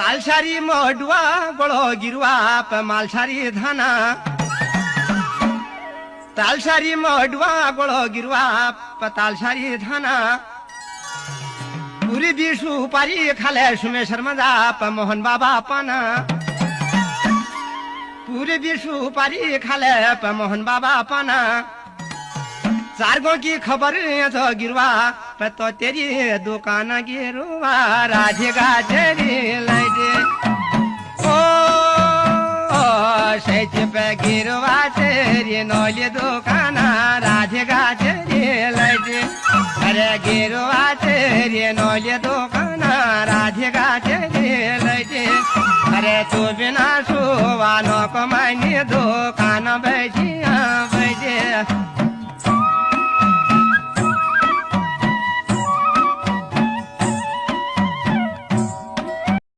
तालशारी मोडवा गोळो गिरवा मालशारी धाना तालशारी मोडवा गोळो गिरवा तालशारी धाना पुरी बिशु पारी खाले सुमेश्वर मजाप मोहन बाबा पाना पूरे बिशु पारी खाले मोहन बाबा पाना चारगों की खबर तो गिरवा तो तेरी दुकान गिरवा राधेगा तेरी लाइटे ओ सच पे गिरवा तेरी नौली दुकान राधेगा तेरी लाइटे अरे गिरवा तेरी नौली दुकान राधेगा तेरी लाइटे अरे तू बिना सुवानो को मानी दुकान बैठिया बैठे